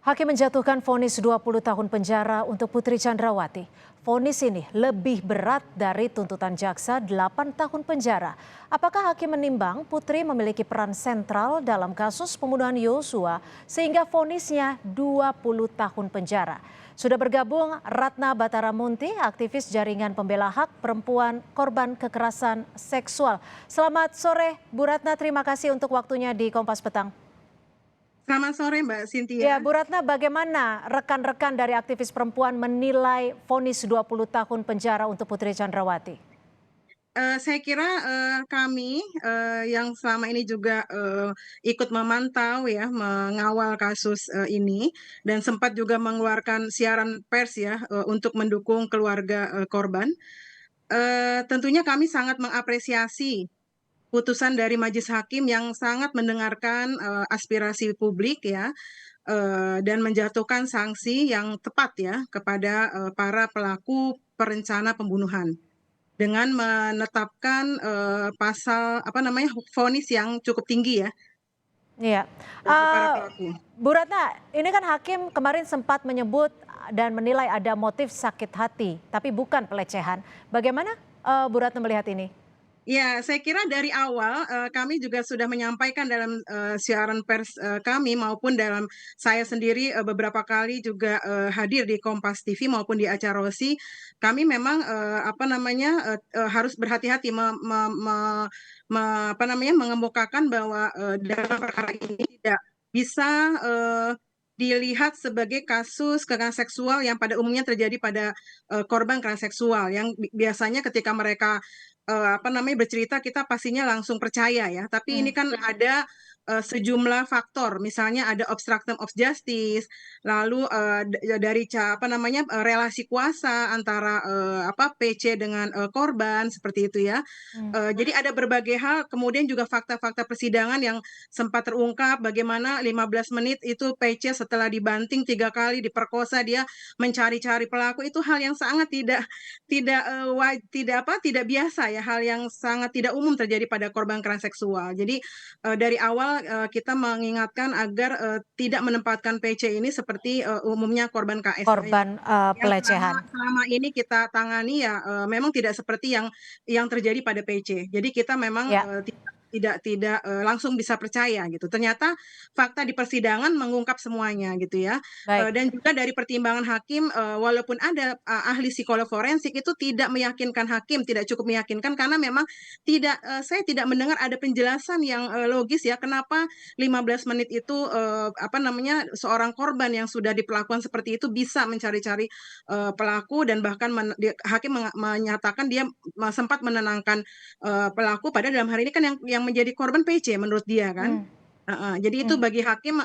Hakim menjatuhkan vonis 20 tahun penjara untuk Putri Chandrawati. Vonis ini lebih berat dari tuntutan jaksa 8 tahun penjara. Apakah hakim menimbang Putri memiliki peran sentral dalam kasus pembunuhan Yosua sehingga vonisnya 20 tahun penjara? Sudah bergabung Ratna Batara Munti, aktivis jaringan pembela hak perempuan korban kekerasan seksual. Selamat sore Bu Ratna, terima kasih untuk waktunya di Kompas Petang. Selamat sore Mbak Cynthia. Ya, Bu Ratna, bagaimana rekan-rekan dari aktivis perempuan menilai vonis 20 tahun penjara untuk Putri Chandrawati? Saya kira, kami, yang selama ini juga, ikut memantau ya, mengawal kasus, ini dan sempat juga mengeluarkan siaran pers ya, untuk mendukung keluarga, korban. Tentunya kami sangat mengapresiasi putusan dari majelis hakim yang sangat mendengarkan, aspirasi publik ya, dan menjatuhkan sanksi yang tepat ya kepada, para pelaku perencana pembunuhan. Dengan menetapkan, pasal apa namanya, vonis yang cukup tinggi ya, Iya. bagi para Eh, pelaku. Bu Ratna, ini kan hakim kemarin sempat menyebut dan menilai ada motif sakit hati, tapi bukan pelecehan. Bagaimana Bu Ratna melihat ini? Ya, saya kira dari awal, kami juga sudah menyampaikan dalam, siaran pers, kami maupun dalam saya sendiri, beberapa kali juga, hadir di Kompas TV maupun di acara Rosi, kami memang, apa namanya, harus berhati-hati apa namanya, mengemukakan bahwa, dalam perkara ini tidak bisa, dilihat sebagai kasus kekerasan seksual yang pada umumnya terjadi pada, korban kekerasan seksual yang biasanya ketika mereka apa namanya, bercerita kita pastinya langsung percaya ya, tapi ini Hmm. kan ada, sejumlah faktor, misalnya ada obstruction of justice, lalu, dari apa namanya, relasi kuasa antara, apa, PC dengan, korban, seperti itu ya. Hmm. Jadi ada berbagai hal, kemudian juga fakta-fakta persidangan yang sempat terungkap, bagaimana 15 menit itu PC setelah dibanting 3 kali, diperkosa, dia mencari-cari pelaku, itu hal yang sangat tidak, tidak apa, tidak biasa ya, hal yang sangat tidak umum terjadi pada korban kekerasan seksual. Jadi, dari awal, kita mengingatkan agar, tidak menempatkan PC ini seperti, umumnya korban KS ya, Korban yang selama pelecehan. selama ini kita tangani ya, memang tidak seperti yang terjadi pada PC. Jadi kita memang, Ya, tidak, langsung bisa percaya gitu. Ternyata fakta di persidangan mengungkap semuanya gitu ya. baik. Dan juga dari pertimbangan hakim, walaupun ada, ahli psikolog forensik itu tidak meyakinkan hakim, tidak cukup meyakinkan karena memang saya tidak mendengar ada penjelasan yang, logis ya, kenapa 15 menit itu, apa namanya, seorang korban yang sudah diperlakukan seperti itu bisa mencari-cari, pelaku dan bahkan hakim menyatakan dia sempat menenangkan, pelaku, padahal dalam hari ini kan yang menjadi korban PC menurut dia kan. Hmm. Heeh, jadi itu Hmm. bagi hakim,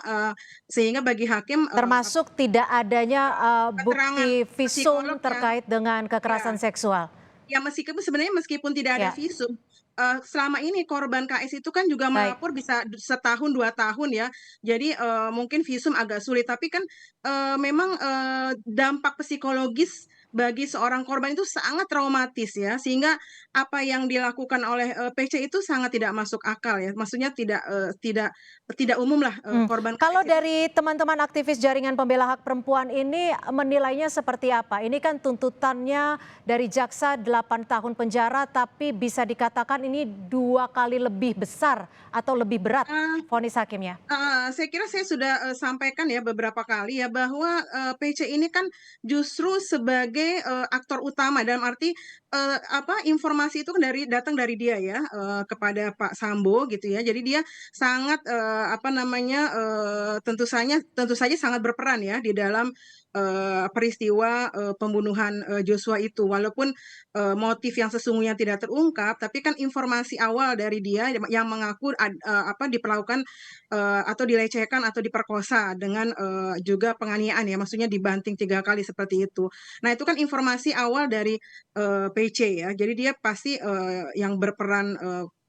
sehingga bagi hakim, Termasuk tidak adanya keterangan bukti visum psikolog yang terkait dengan ya kekerasan seksual. ya meskipun tidak ada Ya, visum, selama ini korban KS itu kan juga baik. melapor bisa setahun, 2 tahun ya. Jadi, mungkin visum agak sulit, tapi kan, memang, dampak psikologis bagi seorang korban itu sangat traumatis ya, sehingga apa yang dilakukan oleh, PC itu sangat tidak masuk akal ya. Maksudnya tidak umumlah, korban Kalau KS itu. dari teman-teman aktivis jaringan pembela hak perempuan ini menilainya seperti apa? Ini kan tuntutannya dari jaksa 8 tahun penjara, tapi bisa dikatakan ini 2 kali lebih besar atau lebih berat eee vonis hakimnya. Saya kira saya sudah, sampaikan ya beberapa kali ya bahwa, PC ini kan justru sebagai, aktor utama dalam arti, apa, informasi itu kan datang dari dia ya, kepada Pak Sambo gitu ya. Jadi dia sangat, apa namanya, tentu saja sangat berperan ya di dalam, peristiwa, pembunuhan, Joshua itu. Walaupun, motif yang sesungguhnya tidak terungkap, tapi kan informasi awal dari dia yang mengaku apa, diperlakukan atau dilecehkan atau diperkosa dengan, juga penganiayaan ya, maksudnya dibanting 3 kali seperti itu. Nah, itu kan informasi awal dari, PC ya. Jadi dia pasti, yang berperan,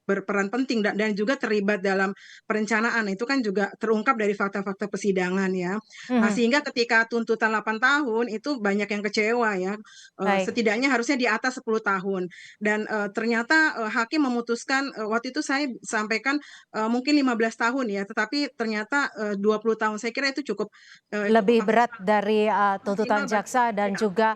berperan penting dan juga terlibat dalam perencanaan. Itu kan juga terungkap dari fakta-fakta persidangan ya. Nah, Mhm, sehingga ketika tuntutan 8 tahun itu banyak yang kecewa ya, baik. setidaknya harusnya di atas 10 tahun. Dan, ternyata, hakim memutuskan, waktu itu saya sampaikan, mungkin 15 tahun ya, tetapi ternyata, 20 tahun. Saya kira itu cukup Lebih berat maksimal dari tuntutan maksimal bagi jaksa dan ya. juga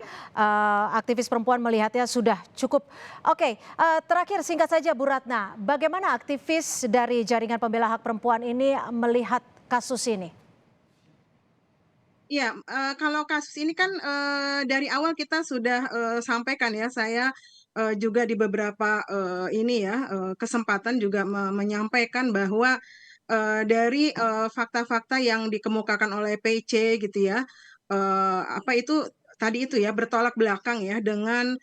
aktivis perempuan melihatnya sudah cukup. Oke, terakhir singkat saja Bu Ratna, bagaimana aktivis dari Jaringan Pembela Hak Perempuan ini melihat kasus ini? Iya, kalau kasus ini kan, dari awal kita sudah, sampaikan ya, saya, juga di beberapa, ini ya, kesempatan juga menyampaikan bahwa, dari, fakta-fakta yang dikemukakan oleh PC gitu ya, apa itu, tadi itu ya, bertolak belakang ya dengan,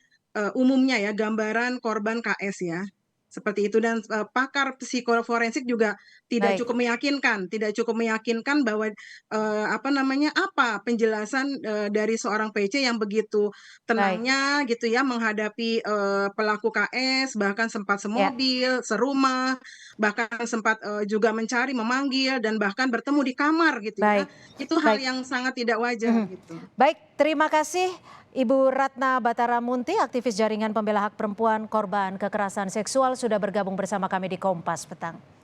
umumnya ya, gambaran korban KS ya, seperti itu. Dan, pakar psikoforensik juga Baik, tidak cukup meyakinkan bahwa apa namanya, apa penjelasan, dari seorang PC yang begitu baik. tenangnya gitu ya menghadapi, pelaku KS, bahkan sempat Ya, semobil, serumah, bahkan sempat, juga mencari, memanggil, dan bahkan bertemu di kamar gitu ya. baik, Itu hal baik. yang sangat tidak wajar Mhm. gitu. Baik, terima kasih Ibu Ratna Batara Munti, aktivis Jaringan Pembela Hak Perempuan Korban Kekerasan Seksual sudah bergabung bersama kami di Kompas Petang.